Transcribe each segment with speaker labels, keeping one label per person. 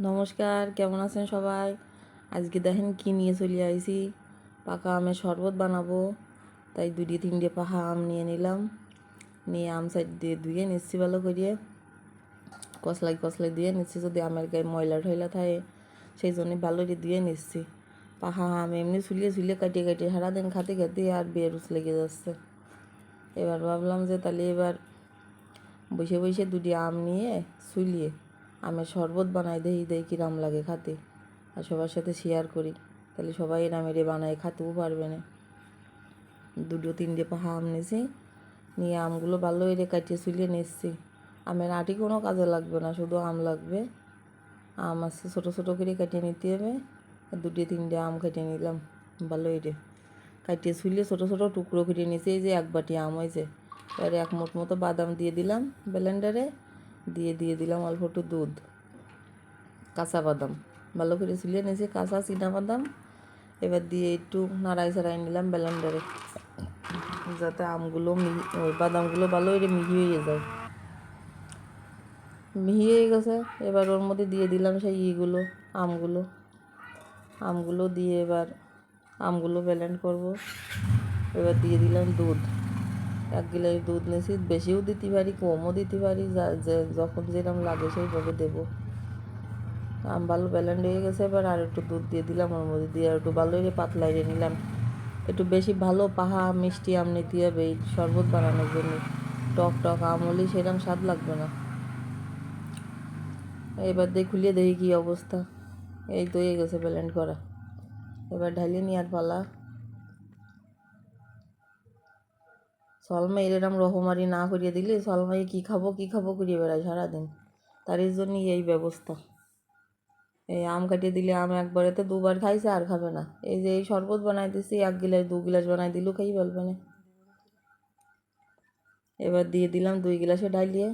Speaker 1: নমস্কার, কেমন আছেন সবাই? আজকে দেখেন কি নিয়ে চলে আইছি। পাকা আমের শরবত বানাবো, তাই 2-3টে পাকা আম নিয়ে নিলাম। নিয়ে আম সাইড দিয়ে ধুয়ে নিচ্ছি ভালো করিয়ে, কসলাই ধুয়ে নিচ্ছি। যদি আমের গায়ে ময়লা ঠয়লা থাকে সেই জন্যে ভালো করে ধুয়ে নিচ্ছি। পাকা আম এমনি ছুলিয়ে কাটিয়ে সারাদিন খাতে আর বেরুচ লেগে যাচ্ছে। এবার ভাবলাম যে তাহলে এবার বসে 2টি আম নিয়ে ছুলিয়ে আমের শরবত বানাই দেই কিরাম লাগে খাতে, আর সবার সাথে শেয়ার করি, তাহলে সবাই এরামেরে বানায় খাতেও পারবে না। 2-3টে পাহা আম নিয়েছি, নিয়ে আমগুলো ভালো করে কাটিয়ে ছুলিয়ে নিচ্ছি। আমের আটি কোনো কাজে লাগবে না, শুধু আম লাগবে। আম আছে ছোটো করে কাটিয়ে নিতে হবে। 2-3টে আম কাটিয়ে নিলাম ভালো করে কাটিয়ে ছুলিয়ে ছোটো টুকরো করে নিয়েছি। এই যে 1 বাটি আম হয়েছে। এবারে 1 মুঠ মতো বাদাম দিয়ে দিলাম ব্লেন্ডারে, দিয়ে দিলাম অল্প একটু দুধ, কাঁচা বাদাম ভালো করে ছুলিয়ে নিয়েছি, কাঁচা বাদাম। এবার দিয়ে একটু নাড়াই নিলাম ব্লেন্ডারে, যাতে আমগুলো ওই বাদামগুলো ভালো করে মিহি হয়ে যায়। মিহি হয়ে গেছে। এবার ওর মধ্যে দিয়ে দিলাম সেই আমগুলো দিয়ে এবার আমগুলো ব্লেন্ড করব। এবার দিয়ে দিলাম দুধ, 1 গ্লাস দুধ নিয়েছি। বেশিও দিতে পারি, কমও দিতে পারি, যখন যেরকম লাগে সেইভাবে দেবো। আম ভালো ব্লেন্ড হয়ে গেছে। এবার আর একটু দুধ দিয়ে দিলাম ওর মধ্যে, দিয়ে আর একটু ভালো করে পাতলা করে নিলাম। একটু বেশি ভালো পাহা মিষ্টি আম নিতে হবে এই শরবত বানানোর জন্য। টক আম হলেই সেরকম স্বাদ লাগবে না। এবার খুলিয়ে দেখি কী অবস্থা। এই তো হয়ে গেছে ব্লেন্ড করা। এবার ঢালিয়ে নেওয়ার পালা। সলমাই এরকম রকমারি না করিয়ে দিলে সলমাই কী খাবো করিয়ে বেড়ায় সারাদিন। তার জন্যই এই ব্যবস্থা। এই আম কাটিয়ে দিলে আম একবারেতে 2বার খাইছে, আর খাবে না। এই যে এই শরবত বানাই দিছি, 1 গ্লাস 2 গ্লাস বানাই দিলেও খাই বলবে না। এবার দিয়ে দিলাম 2 গ্লাসে ঢালিয়ে।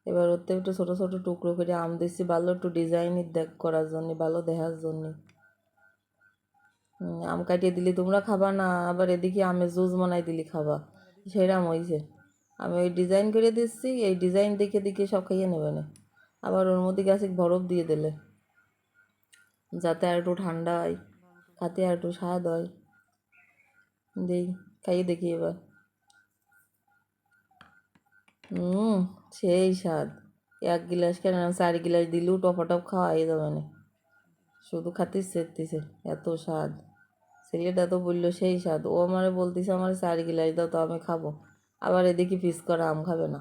Speaker 1: এবার ওতে একটু ছোটো টুকরো করে আম দিচ্ছি, ভালো একটু ডিজাইনের করার জন্যে, ভালো দেখার জন্যে। আম কাটিয়ে দিলে তোমরা খাবা না, আবার এদিকে আমের জুস বানাই দিলে খাবা, সেরাম হয়েছে। আমি ওই ডিজাইন করে দিচ্ছি, এই ডিজাইন দেখে সব খাইয়ে নেবে না। আবার ওর মধ্যে গাছে বরফ দিয়ে দিলে যাতে আর একটু ঠান্ডা হয়, খাতে আর একটু স্বাদ হয়। খাইয়ে দেখি এবার। সেই স্বাদ। 1 গ্লাস কেন 4 গ্লাস দিলেও টপ খাওয়া হয়ে যাবে না, শুধু খাতে চেতেছে, এত স্বাদ। ছেলেটা তো বললো সেই স্বাদ। ও আমারে বলতেছে আমার 4 গ্লাস দাও, তো আমি খাবো। আবার এদিকে পিস করা আম খাবে না।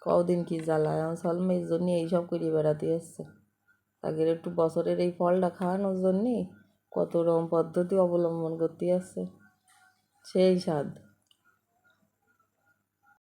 Speaker 1: কদিন কি জ্বালায় আমার সলমের জন্য এইসব করে বেড়াতে এসছে। আগের একটু বছরের এই ফলটা খাওয়ানোর জন্যে কত রকম পদ্ধতি অবলম্বন করতে আসছে। সেই স্বাদ।